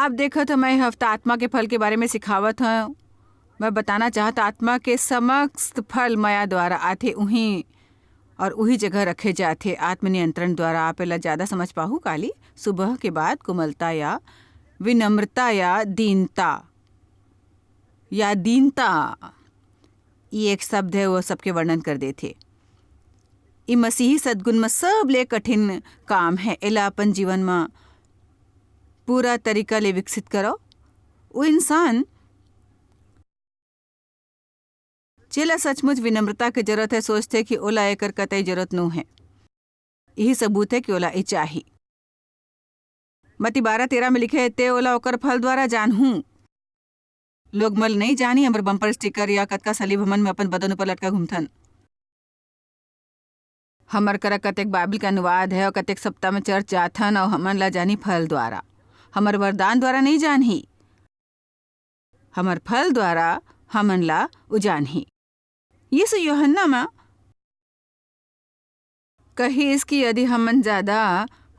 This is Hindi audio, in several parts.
आप देखो तो मैं हफ्ता आत्मा के फल के बारे में सिखावत हूँ। मैं बताना चाहता आत्मा के समस्त फल माया द्वारा आते उहीं और उही जगह रखे जाते आत्मनियंत्रण द्वारा। आप एला ज़्यादा समझ पाहू काली। सुबह के बाद कोमलता या विनम्रता या दीनता ये एक शब्द है, वो सबके वर्णन कर देते। ये मसीही सद्गुण में सब ले कठिन काम है। एला अपन जीवन में पूरा तरीका ले विकसित करो। वो इंसान जेला सचमुच विनम्रता की जरूरत है सोचते कि ओला एकर कतई जरूरत नो है। यही सबूत है कि ओला ई चाही। मती 12:13 में लिखे ते ओला ओकर फल द्वारा जानहूं। लोग मल नहीं जानी हमर बम्पर स्टिकर या कतका सलीब हमन में अपन बदन ऊपर लटका घूमथन। हमर करा कतेक बाइबल का अनुवाद है और कतेक सप्ताह में चर्च जाथन और हमन ला जानी फल द्वारा। हमर वरदान द्वारा नहीं जानही, हमर फल द्वारा हमन ला उजानही। यीशु यूहन्ना में कही इसकी यदि हमन ज्यादा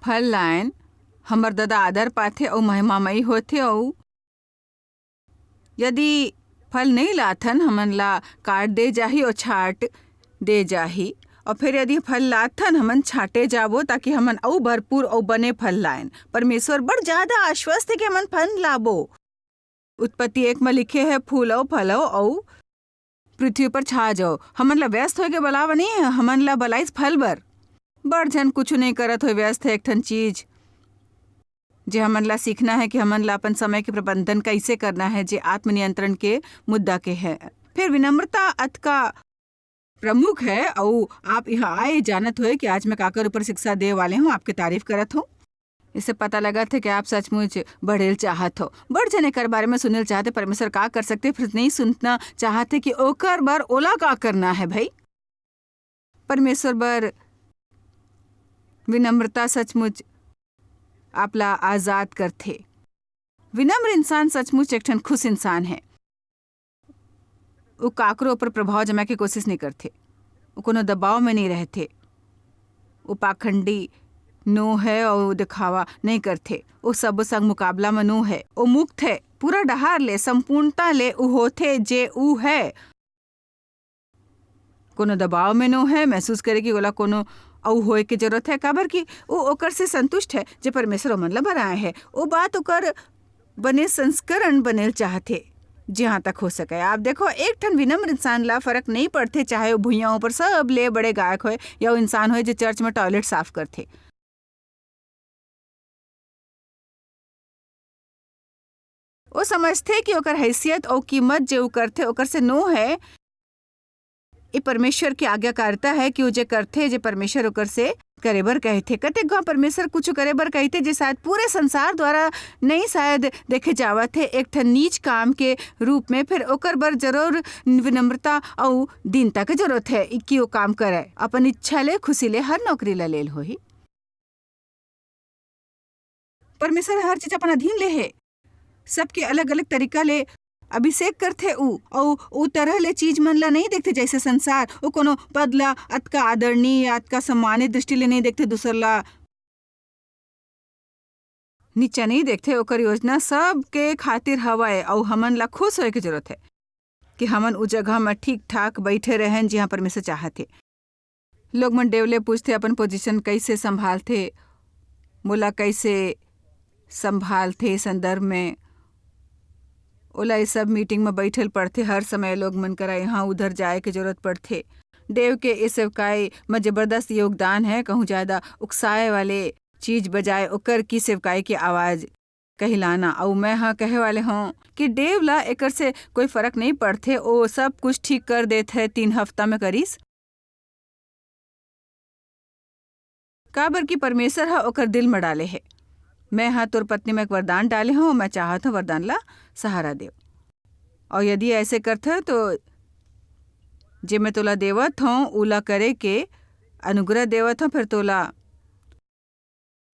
फल लाइन हमर दादा आदर पाथे और महिमामयी होथे और यदि फल नहीं लाथन हमन ला काट दे जाही और छाट दे जाही। और फिर यदि फल लाथन हमन छाटे जाबो ताकि हमन और भरपूर और बने फल लाइन। परमेश्वर बड़ ज्यादा आश्वस्त है कि हमन फल लाबो। उत्पत्ति 1 में लिखे है फूलो फलो और पृथ्वी पर छा जाओ। हमन ला व्यस्त हो के बलावा नहीं है, हमन ला बलाइस फल बर। बड़ जन कुछ नहीं करत हो, व्यस्त है एक ठन चीज जे हमन ला सीखना है कि हमन ला अपन समय के प्रबंधन कैसे करना है, जे आत्मनियंत्रण के मुद्दा के है। फिर विनम्रता अत का प्रमुख है। और आप यहाँ आए जानत हो कि आज मैं काकर ऊपर शिक्षा दे वाले हूँ, आपके तारीफ करत हूँ। इससे पता लगा था कि आप सचमुच बढ़ेल चाहत हो, बढ़ जने कर बारे में सुनल चाहते। परमेश्वर का कर सकते फिर नहीं सुनना चाहते कि ओकर बार ओला का करना है। भाई परमेश्वर बर विनम्रता सचमुच आपला आजाद करते। विनम्र इंसान सचमुच एक ठन खुश इंसान है। वो काकरो ऊपर प्रभाव जमा की कोशिश नहीं करते, वो कोनो दबाव में नहीं रहते, वो पाखंडी नो है और दिखावा नहीं करते, वो सब संग मुकाबला में नो है। वो मुक्त है, पूरा डहार ले संपूर्णता ले उ होते जे उ है। कोनो दबाव में नो है, महसूस करे कि ओला कोनो औ होए की जरूरत है। काबर कि वो ओकर से संतुष्ट है जे परमेश्वर मन ला बनाए है। वो बात ओकर बने संस्करण बनेल चाहते जहाँ तक हो सके। आप देखो एक ठन विनम्र इंसान ला फर्क नहीं पड़ते चाहे वो भुइयां ऊपर सब ले बड़े गायक होए या वो इंसान होए जो चर्च में टॉयलेट साफ करते। वो समझते कि ओकर हैसियत और कीमत जो करते ओकर से नो है। ये परमेश्वर की आज्ञाकारिता है कि वो जे करते जे परमेश्वर ओकर से करे बर कहते। कतेक गो परमेश्वर कुछ करे बर कहते जे शायद पूरे संसार द्वारा नहीं शायद देखे जावत है एक ठन नीच काम के रूप में। फिर ओकर बर जरूर विनम्रता और दीनता के जरूरत है कि वो काम करे। अपन इच्छा ले खुशी ले हर नौकरी ला लेल होही। परमेश्वर हर चीज अपन अधीन ले है, सबके अलग अलग तरीका ले अभिषेक करते उ तरह ले चीज मन ला नहीं देखते जैसे संसार। वो कोनो पद ला अतका आदरणीय अतका सम्मानित दृष्टि ले नहीं देखते, दूसर ला नीचा नहीं देखते। ओकर योजना सबके खातिर हवाए और हमन ला खुश होए की जरूरत है कि हमन उ जगह में ठीक ठाक बैठे रहें जहाँ परमेश्वर चाहते। लोग मन डेवले पूछते अपन पोजीशन कैसे संभालते, मोला कैसे संभालते संदर्भ में। ओला ये सब मीटिंग में बैठल पड़ते हर समय। लोग मन करा यहाँ उधर जाए के जरूरत पड़ते। देव के इस सेवकाई में जबरदस्त योगदान है। कहूँ ज़्यादा उकसाए वाले चीज बजाय ओकर की सेवकाई की आवाज़ कहलाना। और मैं हाँ कहे वाले हूँ कि देव ला एकर से कोई फर्क नहीं पड़ते, वो सब कुछ ठीक कर देते है 3 हफ्ता में करीस। काबर की परमेश्वर हा ओकर दिल में डाले है। मैं हाँ तोर पत्नी में एक वरदान डाले हूँ, मैं चाहत हूँ वरदान ला सहारा दे। और यदि ऐसे करते तो जे मैं तोला देवत हूँ उला करे के अनुग्रह देवत हूँ, फिर तोला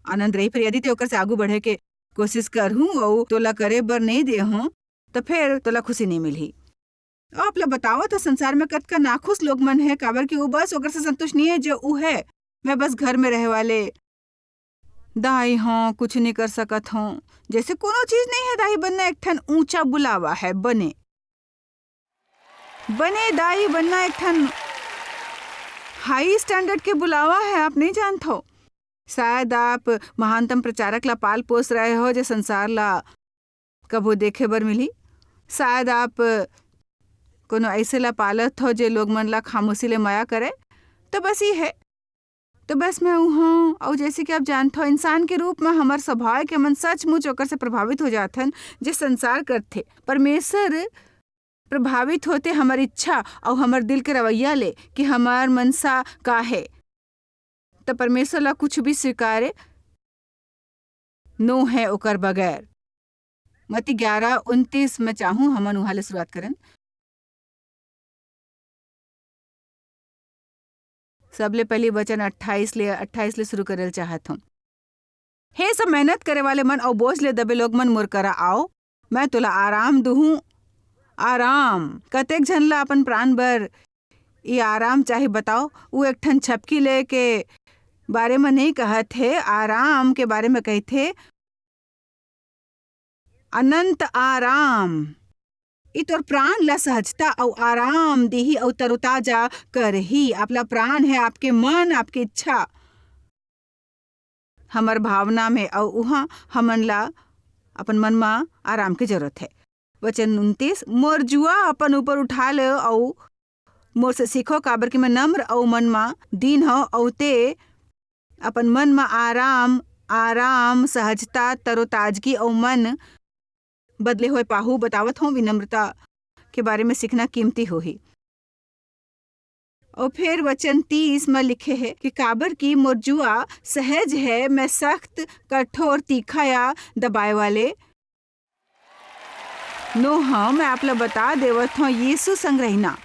आनंद रही। फिर यदि ते ओकर से आगू बढ़े के कोशिश कर हूँ और तोला करे बर नहीं दे हूँ तो फिर तोला खुशी नहीं मिली। आप ला बताओ तो संसार में कत का नाखुश लोग मन है। काबर कि वो बस ओकर से संतुष्ट नहीं है जो उ है। मैं बस घर में रहे वाले दाई हाँ कुछ नहीं कर सकत हूँ, जैसे कोनो चीज नहीं है। दाई बनना एक ठन ऊंचा बुलावा है। बने बने दाई बनना एक ठन हाई स्टैंडर्ड के बुलावा है। आप नहीं जानते हो। शायद आप महानतम प्रचारक ला पाल पोस रहे हो जो संसार ला कबो देखे बर मिली। शायद आप कोनो ऐसे ला पालत हो जो लोग मन ला खामोशी ले माया करे। तो बस ये है। तो बस मैं हूँ। और जैसे कि आप जानते हो, इंसान के रूप में हमार स्वभाव के मन सचमुच ओकर से प्रभावित हो जाथन जे संसार करथे। परमेश्वर प्रभावित होते हमार इच्छा और हमार दिल के रवैया ले कि हमार मनसा का है। तो परमेश्वर ला कुछ भी स्वीकारे नो है ओकर बगैर। मती 11:29 में चाहूँ हमन उहाँ ले शुरुआत करन। सबले पहली वचन 28 ले शुरू करल चाहत हूँ। हे सब मेहनत करे वाले मन और बोझ ले दबे लोग मन मोर करा आओ, मैं तुला आराम दूहूँ। आराम कतेक झन ला अपन प्राण बर ये आराम चाहे बताओ। वो एक ठन छपकी ले के बारे में नहीं कहत है, आराम के बारे में कहते अनंत आराम। ई तोर प्राण ला सहजता और आराम देही और तरोताजा करही। आपला प्राण है आपके मन, आपकी इच्छा, हमर भावना में और उहाँ हमन ला अपन मन में आराम की जरूरत है। वचन 29, मोर जुआ अपन ऊपर उठा ले और मोर से सीखो, काबर कि मैं नम्र और मन में दीन हो और ते अपन मन में आराम सहजता तरोताजगी और मन बदले हुए पाहू। बतावत हूँ विनम्रता के बारे में सीखना कीमती हो ही। और फिर वचन 30 में लिखे है कि काबर की मोर जुआ सहज है, मैं सख्त कठोर तीखा या दबाए वाले नो हाँ। मैं आप लोग बता देवत हूँ यीशु संग रहना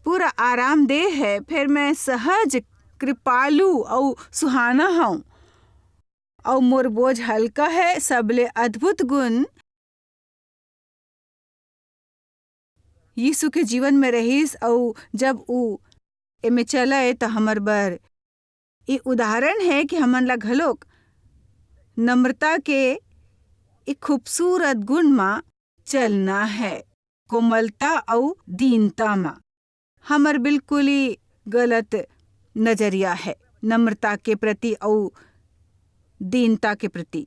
पूरा आरामदेह है। फिर मैं सहज कृपालु और सुहाना हूँ और मोर बोझ हल्का है। सबले अद्भुत गुण यीशु के जीवन में रहीस और जब ऊ एमे चले तो हमर बर ये उदाहरण है कि हमन ला घलोक नम्रता के एक खूबसूरत गुण में चलना है। कोमलता और दीनता में हमर बिल्कुल ही गलत नजरिया है नम्रता के प्रति और दीनता के प्रति।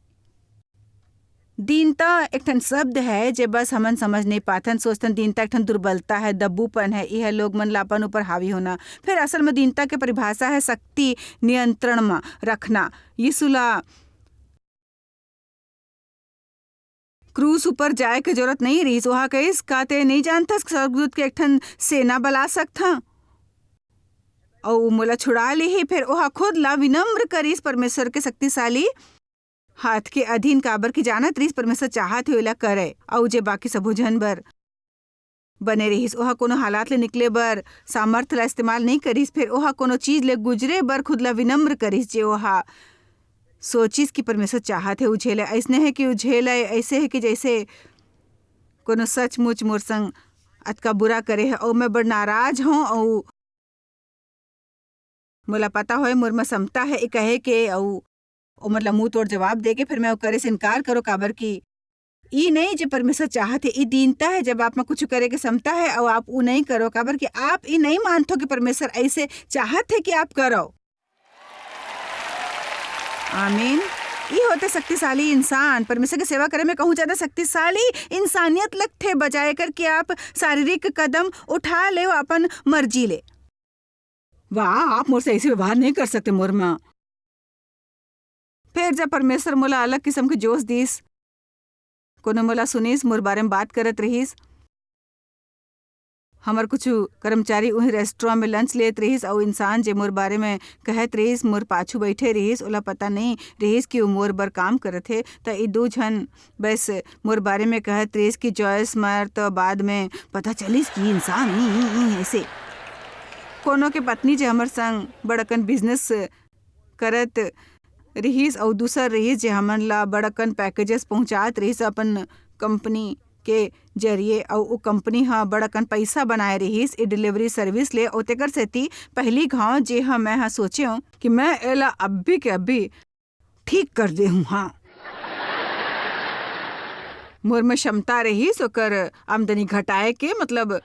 दीनता एक ठन शब्द है जे बस हमन समझ नहीं पाथन। सोचतन दीनता एक ठन दुर्बलता है, दब्बूपन है। यह लोग मन ला अपन ऊपर हावी होना। फिर असल में दीनता के परिभाषा है शक्ति नियंत्रण में रखना। यीशु ला क्रूस ऊपर जाए के जरूरत नहीं रही। वहाँ कईस काते नहीं जानता स्वर्गदूत के एक ठन सेना बला सकता और मोला छुड़ा ली ही। फिर वहाँ खुद ला विनम्र करीस परमेश्वर के शक्तिशाली हाथ के अधीन, काबर की जानत रहीस परमेश्वर चाहत है ओला करे। और जे बाकी सबो जन बर बने रहीस, वहाँ कोनो हालात ले निकले बर सामर्थ्य ला इस्तेमाल नहीं करीस। फिर वहाँ कोनो चीज ले गुजरे बर खुद ला विनम्र करीस। जे वहाँ सोचिस कि परमेश्वर चाहत है उझेले, ऐसने है कि उझेले ऐसे है कि जैसे कोनो सचमुच मोर संग अतका बुरा करे है और मैं बड़ नाराज हूँ और मोला पता होए मोर में समता है कहे के और मतलब मुंह तोड़ जवाब दे के फिर मैं करे से इनकार करो। काबर की ई नहीं जो परमेश्वर चाहत है। ई दीनता है जब आप में कुछ करे के समता है और आप वो नहीं करो। काबर की आप ई नहीं मानते कि परमेश्वर ऐसे चाहत है कि आप करो। आमीन। ये होते शक्तिशाली इंसान। परमेश्वर की सेवा करे में कहूँ ज्यादा शक्तिशाली इंसानियत लगते बजाय कर कि आप शारीरिक कदम उठा ले अपन मर्जी ले। वाह, आप मोर से ऐसे व्यवहार नहीं कर सकते मोर माँ। फिर जब परमेश्वर मोला अलग किस्म के जोश दीस, कोनो मोला सुनीस मोर बारे में बात करत रहीस। हमर कुछ कर्मचारी वही रेस्टोरेंट में लंच लेत रहीस और इंसान जे मोर बारे में कहत रहीस मोर पाछू बैठे रहीस, ओला पता नहीं रहीस कि वो मोर बर काम करत है। तो ये दो जन बस मोर बारे में कहत रहीस कि जॉयस मर। तो बाद में पता चलिस कि इंसान ऐसे कोनो के पत्नी जे हमर संग बड़कन बिजनेस करत रहीस और दूसर रहीस जे हमन ला बड़कन पैकेजेस पहुंचात रहीस अपन कंपनी के जरिए और वो कंपनी हाँ बड़कन पैसा बनाए रहीस ई डिलीवरी सर्विस ले और तेकर सेती पहली घाव जे हाँ मैं हाँ सोचे हूँ कि मैं एला अभी के अभी ठीक कर दे हूँ। हाँ मोर में क्षमता रहीस ओकर आमदनी घटाए के, मतलब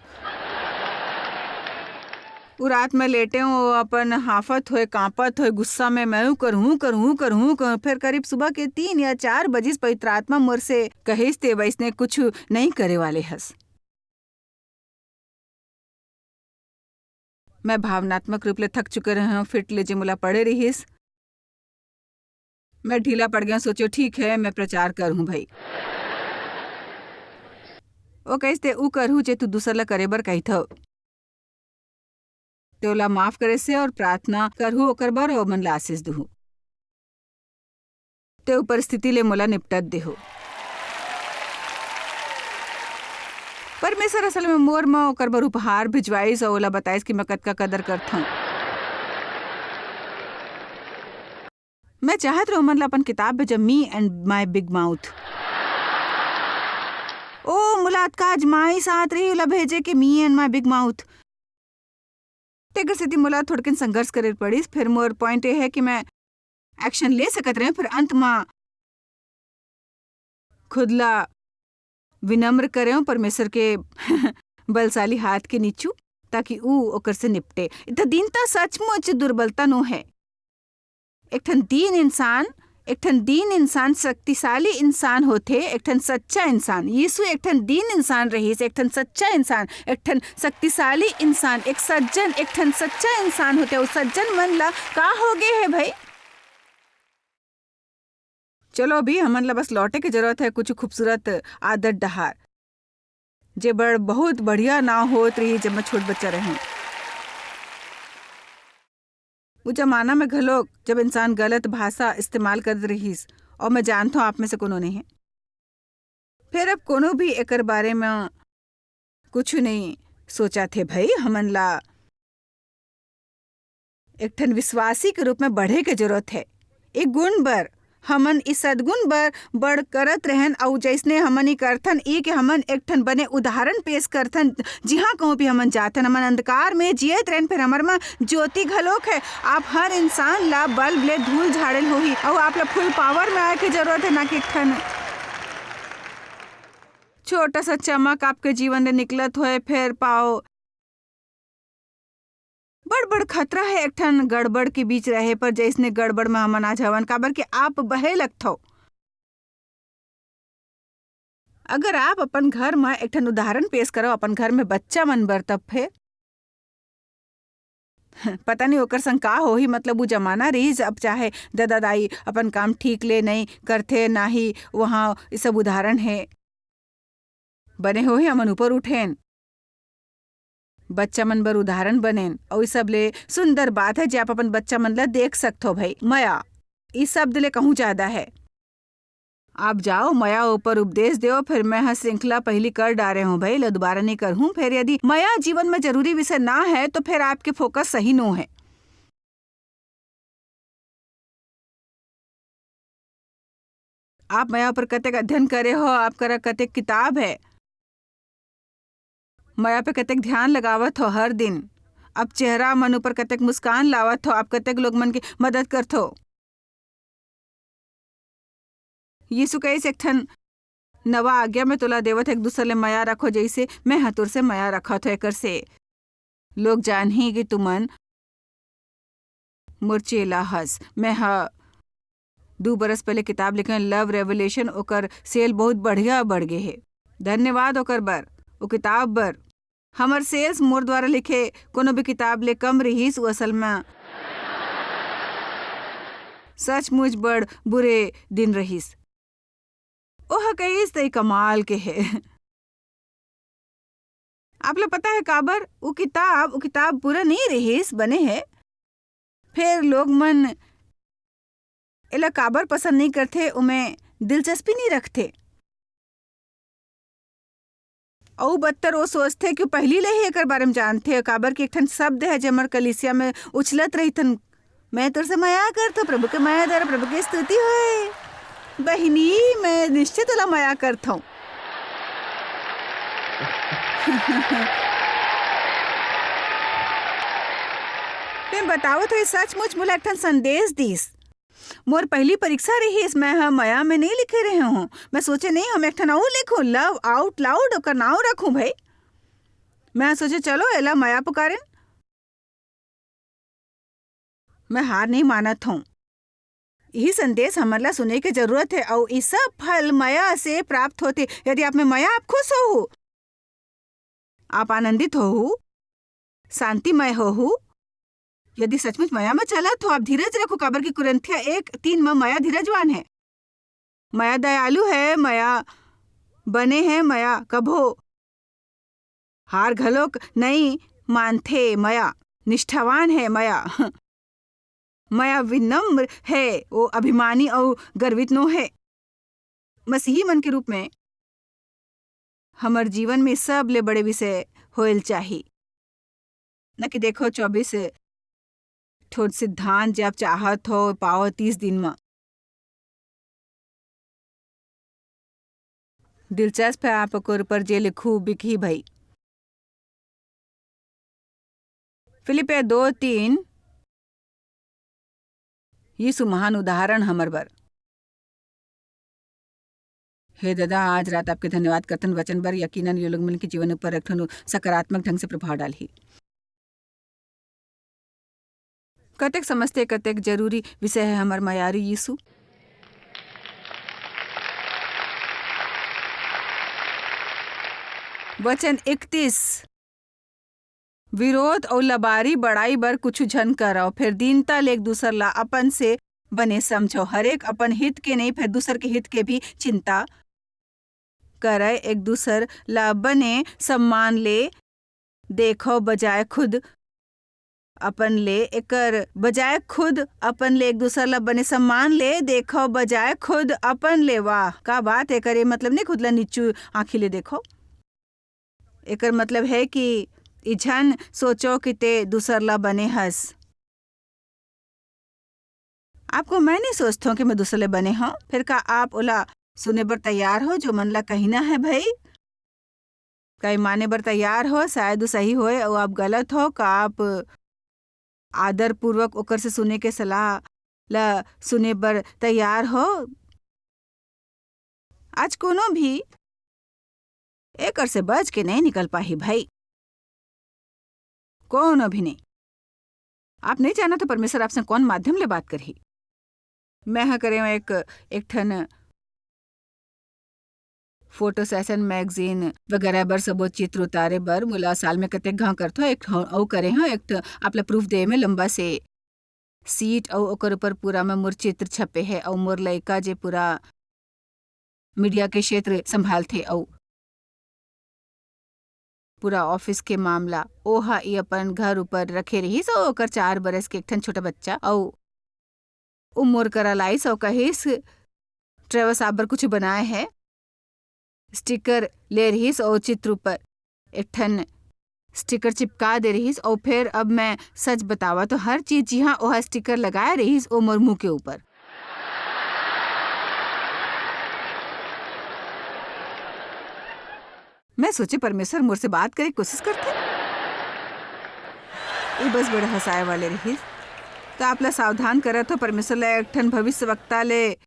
वो रात में लेटे हूँ अपन हाफत होए कांपत होए गुस्सा में मैं करहूँ फिर करीब सुबह के 3 या 4 बजिस पवित्रात्मा मोर से कहिस ते वैसने कुछ नहीं करे वाले हस। मैं भावनात्मक रूप ले थक चुके रहे हूँ, फिट ले जे मुला पड़े रहीस। मैं ढीला पड़ गया, सोचो ठीक है मैं प्रचार करूँ भाई। ओ कहते ऊ करहूँ जे तू दूसरा ला करे बर कही थो तोला माफ करे से और प्रार्थना करहूँ ओकर बर और मन ला आशीष दूँ ते परिस्थिति ले मोला निपटत देहो। परमेश्वर असल में मोर में ओकर बर उपहार भिजवाइस और ओला बताइस कि मैं कतका कदर करथूं। मैं चाहत रहूं मन ला अपन किताब भेजा me and my big mouth. ओ मुलाकात आजमाई साथ रही ओला भेजे के me and my big mouth तेकर सेती मोला थोड़किन संघर्ष करे पड़िस। फिर मोर पॉइंट ये है कि मैं एक्शन ले सकत रहे, फिर अंत में खुदला विनम्र करे परमेश्वर के बलशाली हाथ के नीचू ताकि ऊ ओकर से निपटे। इतना दीनता सचमुच दुर्बलता नो है। एक ठन दीन इंसान शक्तिशाली इंसान होते, एक ठन सच्चा इंसान। यीशु एक ठन दीन इंसान रहीस, एक ठन सच्चा इंसान, एक ठन शक्तिशाली इंसान, एक सज्जन, एक ठन सच्चा इंसान होते। उस सज्जन मन ला का हो गए है भाई। चलो अभी हमन ला बस लौटे की जरूरत है कुछ खूबसूरत आदत डहार जे बड़ बहुत बढ़िया ना होत रही जब मैं छोट बच्चा रहे। वो जमाना में घलोक जब इंसान गलत भाषा इस्तेमाल कर रहीस और मैं जानता हूँ आप में से कोनो नहीं है। फिर अब कोनो भी एकर बारे में कुछ नहीं सोचा थे भाई। हमन ला एक ठन विश्वासी के रूप में बढ़े के जरूरत है। एक गुण बर हमन इस सदगुण बर बढ़ करत रहन और जैसने हमन ही करथन ई के हमन एक ठन बने उदाहरण पेश करथन। जिहाँ कहूँ भी हमन जाथन हमन अंधकार में जियत रहन, फिर हमर में ज्योति घलोक है। आप हर इंसान ला बल्ब ले धूल झाड़ल होही और आप ला फुल पावर में आए के जरूरत है, ना कि एक ठन छोटा सा चमक आपके जीवन में निकलत होए फिर पाओ बड़ खतरा है एक ठन गड़बड़ के बीच रहे पर जैसने गड़बड़ में हमन आज हवन काबर के आप बहे लगथो। अगर आप अपन घर में एक ठन उदाहरण पेश करो अपन घर में बच्चा मन बर तब फिर पता नहीं ओकर संग का हो ही। मतलब वो जमाना रही अब चाहे दादा दाई अपन काम ठीक ले नहीं करते ना ही वहाँ ये सब उदाहरण है बने हो ही हमन ऊपर उठेन बच्चा मन बर उदाहरण बनेन और इस सब ले सुंदर बात है जे आप अपन बच्चा मन ला देख सकते हो भाई। मया इस शब्द ले कहूँ ज्यादा है। आप जाओ मया ऊपर उपदेश दो फिर मैं हाँ श्रृंखला पहली कर डाले हूँ भाई लो दोबारा नहीं कर हूँ। फिर यदि मया जीवन में जरूरी विषय ना है तो फिर आपके फोकस सही नो है। आप मया पर कतेक अध्ययन करे हो, आप करा कतेक किताब है, मया पे कतेक ध्यान लगावत हो हर दिन, अब चेहरा मन ऊपर कतेक मुस्कान लावत हो, आप कतेक लोग मन की मदद करथो। यीशु कहे एक ठन नवा आज्ञा में तोला देवत एक दूसरे ले मया रखो जैसे मैं हतुर से मया रखा तो एकर से लोग जान ही कि तुमन मुरचेला हस। मैं 2 बरस पहले किताब लिखे लव रेवलेशन ओकर सेल बहुत बढ़िया बढ़ गए है। धन्यवाद ओकर बर वो किताब बर। हमर सेल्स मोर द्वारा लिखे कोनो भी किताब ले कम रहीस। वो असल में सचमुच बड़ बुरे दिन रहीस। ओह कहीस तई कमाल के है। आप लोग पता है काबर वो किताब पूरा नहीं रहीस बने है। फिर लोग मन एला काबर पसंद नहीं करते, उमें दिलचस्पी नहीं रखते और बदतर वो सोचते कि पहली ले ही एकर बारे में जानते काबर के एक ठन शब्द है जमर कलिसिया में उछलत रही थन मैं तुर से माया करता प्रभु के माया द्वारा प्रभु की स्तुति होए। बहिनी मैं निश्चित ओला माया करता हूँ। मैं बताओ तो ये सचमुच मोला एक ठन संदेश दिस। मोर पहली परीक्षा रही इस मैं हम माया में नहीं लिखे रहे हूँ। मैं सोचे नहीं हम एक ठन और लिखूं, लव आउट लाउड ओकर नाव रखूं भाई। मैं सोचे चलो एला माया पुकारें। मैं हार नहीं मानत हूँ। यही संदेश हमारा सुने की जरूरत है और ये सब फल माया से प्राप्त होते। यदि आप में माया, आप खुश हो, आप आनंदित हो, शांतिमय हो। यदि सचमुच माया में चला तो आप धीरज रखो। काबर की कुरिन्थिया 1:3 में माया धीरजवान है, माया दयालु है, माया बने हैं, माया कभो हार घलोक नहीं मानथे, माया निष्ठावान है, माया माया विनम्र है, वो अभिमानी और गर्वित नो है। मसीही मन के रूप में हमार जीवन में सब ले बड़े विषय होल चाहिए। न कि देखो 24 ठोट सिद्धांत जब चाहत हो पाओ 30 दिन में। दिलचस्प है आप ऊपर जे लिखू बिकी भाई। फिलिपिया 2:3 यीशु महान उदाहरण हमर बर। हे दादा, आज रात आपके धन्यवाद करतन वचन बर। यकीनन ये लोग मन के जीवन ऊपर एक सकारात्मक ढंग से प्रभाव डाली। कतेक समझते कतेक जरूरी विषय है हमार मयारी यीशु। वचन 31 विरोध और लबारी बड़ाई बर कुछ झन करो, फिर दीनता ले एक दूसर ला अपन से बने समझो। हरेक अपन हित के नहीं, फिर दूसर के हित के भी चिंता करे। एक दूसर ला बने सम्मान ले देखो, बजाय खुद अपन ले एकर बजाय खुद अपन ले एक दूसर ला बने सम्मान ले देखो, बजाय खुद अपन ले। वाह का बात है। करे मतलब नहीं खुद ला नीचू आँखी ले देखो। एकर मतलब है कि इझन सोचो कि ते दूसर ला बने हस। आपको मैं नहीं सोचता हूँ कि मैं दूसरे बने हूँ। फिर का आप ओला सुने बर तैयार हो जो मन ला कहना है भाई? कई माने बर तैयार हो? शायद वो सही होए और आप गलत हो। का आप आदर पूर्वक ओकर से सुने के सलाह ला सुने बर तैयार हो? आज कोनो भी एकर से बच के नहीं निकल पाही भाई, कोनो भी नहीं। आप नहीं जाना तो परमेश्वर आपसे कौन माध्यम ले बात करही। मैं हाँ करे एक ठन फोटो सेशन मैगजीन वगैरह बर सबो चित्र उतारे बर मोला साल में कतेक घा करथो। एक औ करे हाँ एक आपला प्रूफ दे में लंबा से सीट और ओकर ऊपर पूरा में मोर चित्र छपे है और मोर लड़का जे पूरा मीडिया के क्षेत्र संभालथे और पूरा ऑफिस के मामला ओहा ई अपन घर ऊपर रखे रहीस। और ओकर 4 बरस के एक ठन छोटा बच्चा और उ मोर करा लाइस और कहिस ट्रेवस आप बर कुछ बनाए है। स्टिकर ले रहीस और चित्र ऊपर एक ठन स्टिकर चिपका दे रहीस। और फिर अब मैं सच बतावा तो हर चीज जी हाँ ओहा स्टिकर लगाए रहीस ओ मोर मुंह के ऊपर। मैं सोचे परमेश्वर मोर से बात करे कोशिश करते। ये बस बड़े हंसाए वाले रहीस। तो आप ला सावधान करत हो, परमेश्वर ला एक ठन भविष्य वक्ता ले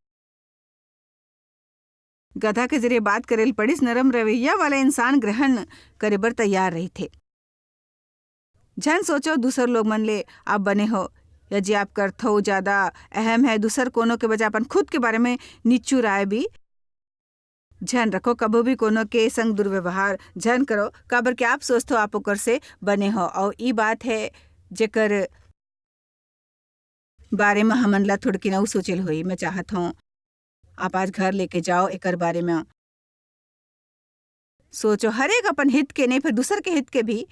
गधा के जरिए बात करेल पड़िस। नरम रवैया वाला इंसान ग्रहण करे बर तैयार रही थे। झन सोचो दूसर लोग मन ले आप बने हो या जी आप करथो ज्यादा अहम है। दूसर कोनो के बजाय अपन खुद के बारे में नीचू राय भी झन रखो। कबो भी कोनो के संग दुर्व्यवहार झन करो। काबर के आप सोचते हो आप ओकर से बने हो। और ई बात है जेकर बारे में हमन ला थोड़की ना सोचल होई। मैं चाहत हूँ आप आज घर लेके जाओ, एकर बारे में सोचो। हर एक अपन हित के नहीं, फिर दूसर के हित के भी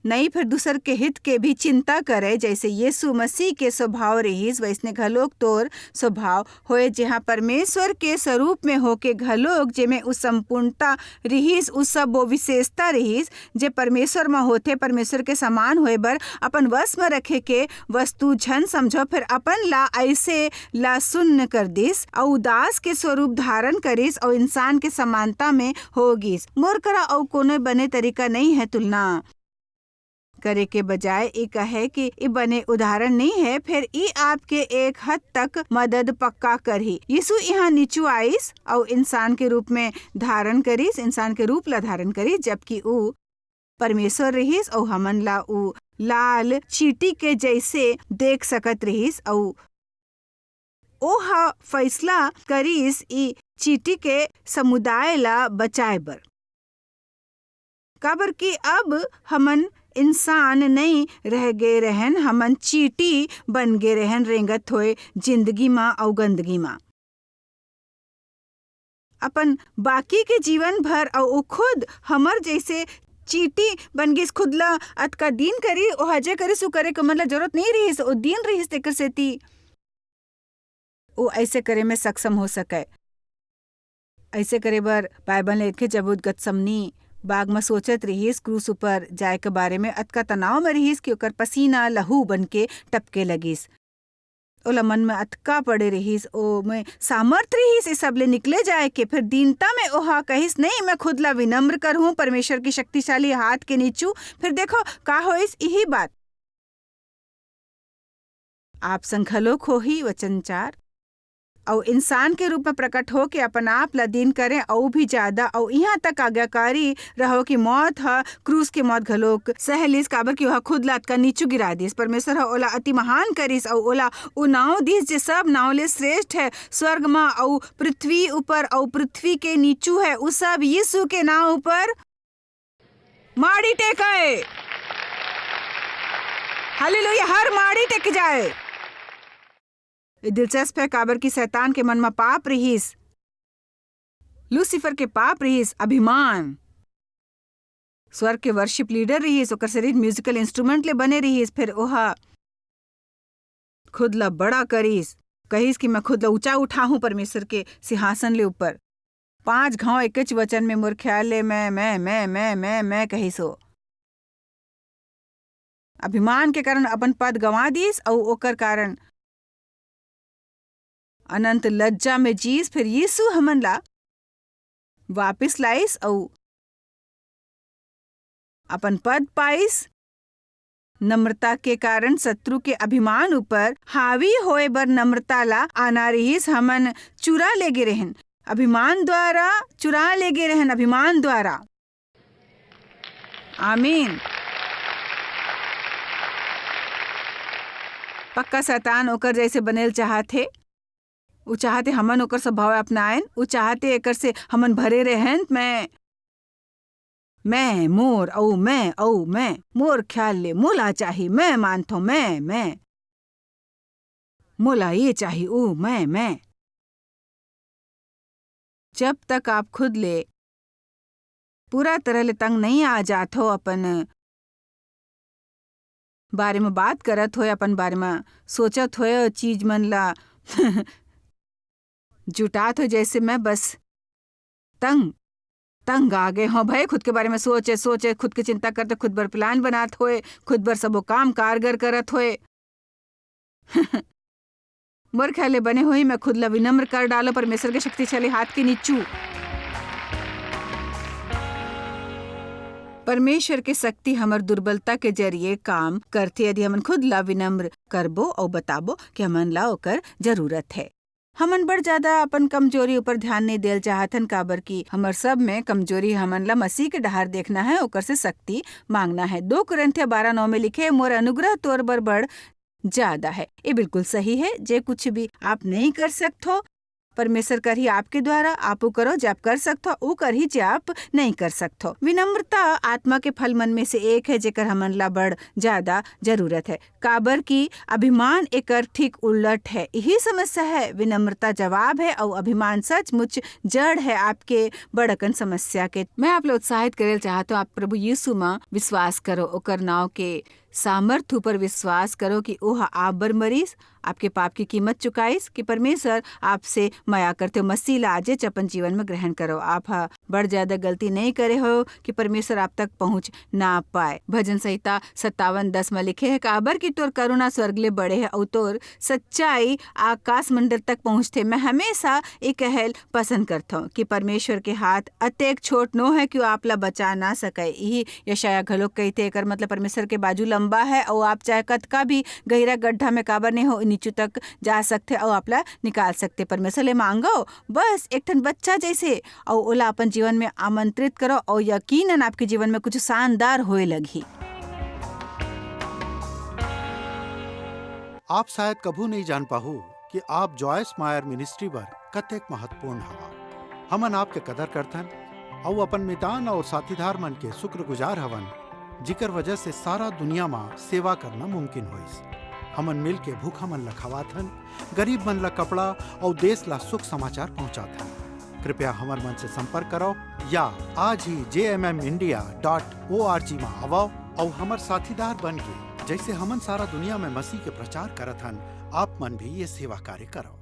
नहीं फिर दूसर के हित के भी चिंता करे, जैसे यीशु मसीह के स्वभाव रहीस वैसने घलोक तोर स्वभाव होए, जहाँ परमेश्वर के स्वरूप में होके घलोक जेमे उस संपूर्णता रहीस, उस सब वो विशेषता रहीस जे परमेश्वर में होते। परमेश्वर के समान होए बर अपन वश में रखे के वस्तु झन समझो, फिर अपन ला ऐसे ला शून्य कर दिस और उदास के स्वरूप धारण करिस और इंसान के समानता में होगिस। मोर करा और कोनो बने तरीका नहीं है तुलना करे के बजाय ये कहे कि ये बने उदाहरण नहीं है, फिर ये आपके एक हद तक मदद पक्का करही। यीशु यहाँ नीचू आइस और इंसान के रूप में धारण करिस, इंसान के रूप ला धारण करिस, जबकि ऊ परमेश्वर रहीस और हमन ला ऊ लाल चीटी के जैसे देख सकत रहीस और ओहा फैसला करिस ई चीटी के समुदाय ला बचाए बर। काबर कि अब हमन इंसान नहीं रह गए रहन, हमन चीटी बन गए रहन, रेंगत होए जिंदगी माँ और गंदगी माँ अपन बाकी के जीवन भर। और खुद हमर जैसे चीटी बन गई, खुद ला अतका दिन करी ओ हजे करी सु करे के मतलब जरूरत नहीं रही, ओ दिन रही तेकर सेती ओ ऐसे करे में सक्षम हो सके। ऐसे करे बर बाइबल ने लिखे जब गतसमनी बाग में सोचत रहीस क्रूस ऊपर जाए के बारे में, अतका तनाव में रहीस कि ओकर पसीना लहू बन के टपके लगिस। ओला मन में अतका पड़े रहीस, ओ में सामर्थ रहीस ये सब ले निकले जाए के। फिर दीनता में ओहा कहिस नहीं मैं खुद ला विनम्र कर हूँ परमेश्वर की शक्तिशाली हाथ के नीचू। फिर देखो का होइस, यही बात आप संखलोक हो ही वचनचार और इंसान के रूप में प्रकट हो के अपन आप ला दिन करें और भी ज्यादा, और यहाँ तक आज्ञाकारी रहो कि मौत है क्रूस के मौत घलोक सहलिस, काबर कि वह खुद लात का नीचू गिरा दिस। परमेश्वर है ओला अति महान करिस और ओला उ नाव दिस जे सब नाव ले श्रेष्ठ है स्वर्ग में और पृथ्वी ऊपर और पृथ्वी के नीचू है, उस सब यीशु के नाव ऊपर माड़ी टेके। हालेलुया, हर माड़ी टेक जाए। दिलचस्प है काबर की शैतान के मन में पाप रहीस, लूसीफर के पाप रहीस अभिमान, स्वर्ग के वर्शिप लीडर रहीस, ओकर शरीर म्यूजिकल इंस्ट्रूमेंट ले बने रहीस। फिर ओहा खुद ला बड़ा करीस, कहिस कि मैं खुद ला ऊंचा उठा हूं परमेश्वर के सिंहासन ले ऊपर। 5 घाव एकच वचन में मोर ख्याल ले मैं कहिस हो। अभिमान के कारण अपन पद गंवा दिस और ओकर कारण अनंत लज्जा में जीस। फिर यीशु हमन ला वापिस लाइस और अपन पद पाइस। नम्रता के कारण शत्रु के अभिमान ऊपर हावी होए बर नम्रता ला आना रहीस। हमन चुरा ले गे रहन अभिमान द्वारा, चुरा ले गे रहन अभिमान द्वारा। आमीन। पक्का शैतान ओकर जैसे बनेल चाहते, वो चाहते हमन ओकर स्वभाव अपनाएन, वो चाहते एकर से हमन भरे रहें। मैं मोर औ मैं मोर ख्याल ले मोला चाही, मैं मानथो मैं मोला ये चाही ओ मैं। जब तक आप खुद ले पूरा तरह ले तंग नहीं आ जात हो, अपन बारे में बात करत हो, अपन बारे में सोचत हो, चीज मन ला जुटात हो, जैसे मैं बस तंग आ गए हो भाई। खुद के बारे में सोचे खुद की चिंता करते, खुद बर प्लान बनात होए, खुद बर सबो काम कारगर करत होए। मोर ख्याले बने हुई मैं खुद ला विनम्र कर डालो परमेश्वर के शक्तिशाली हाथ के नीचू। परमेश्वर के शक्ति हमर दुर्बलता के जरिए काम करते यदि हमन खुद ला विनम्र करबो और बताबो कि हमन ला ओकर जरूरत है। हमन बड़ ज्यादा अपन कमजोरी ऊपर ध्यान नहीं देल चाहतन, काबर की हमर सब में कमजोरी हमन ला मसीह के डहार देखना है, ओकर से शक्ति मांगना है। 2 कुरिन्थियों 12:9 में लिखे मोर अनुग्रह तोर बर बड़ ज्यादा है। ये बिल्कुल सही है। जे कुछ भी आप नहीं कर सकते हो परमेश्वर कर ही आपके द्वारा, आप करो जब कर सकते हो, कर ही जब नहीं कर सकते हो। विनम्रता आत्मा के फल मन में से एक है जेकर हमन ला बड़ ज्यादा जरूरत है। काबर की अभिमान एकर ठीक उलट है। यही समस्या है। विनम्रता जवाब है और अभिमान सचमुच जड़ है आपके बड़कन समस्या के। मैं आप लोग उत्साहित करे चाहता हूँ, आप प्रभु यीशु में विश्वास करो, ओकर नाव के सामर्थ्य पर विश्वास करो कि ओह आप बर मरीस, आपके पाप की कीमत चुकाइस, कि परमेश्वर आपसे माया करते हो। मसीह ला आज अपन जीवन में ग्रहण करो। आप बड़ ज्यादा गलती नहीं करे हो कि परमेश्वर आप तक पहुँच ना पाए। भजन संहिता 57:10 में लिखे है, काबर की तोर करुणा स्वर्गले बड़े है और तोर सच्चाई आकाश मंडल तक पहुँचते। मैं हमेशा ये कहल पसंद करता हूँ कि परमेश्वर के हाथ अतेक छोट नो है कि वो आप ला बचा ना सके। यही यशाया घलोक कहते, एकर मतलब परमेश्वर के बाजू लंबा है और आप चाहे कतका भी गहरा गड्ढा में काबर नहीं हो, नीचू तक जा सकते और आपला निकाल सकते। परमेश्वर ले मांगो बस एक ठन बच्चा जैसे, और ओला अपन जीवन में आमंत्रित करो और यकीनन आपके जीवन में कुछ शानदार होए लगी। आप शायद कभू नहीं जान पाहू कि आप जॉयस मायर मिनिस्ट्री बर कतेक महत्वपूर्ण हवा। हमन आपके कदर करथन और अपन मितान और साथीदार मन के शुक्रगुजार हवन, जिकर वजह से सारा दुनिया में सेवा करना मुमकिन होइस। हमन मिल के भूखा मन ला खवाथन, गरीब मन ला कपड़ा और देश ला सुख समाचार पहुंचाथन। कृपया हमार मन से संपर्क करो या आज ही jmmindia.org में आवो और हमार साथीदार बन के जैसे हमन सारा दुनिया में मसीह के प्रचार करत हन, आप मन भी ये सेवा कार्य करो।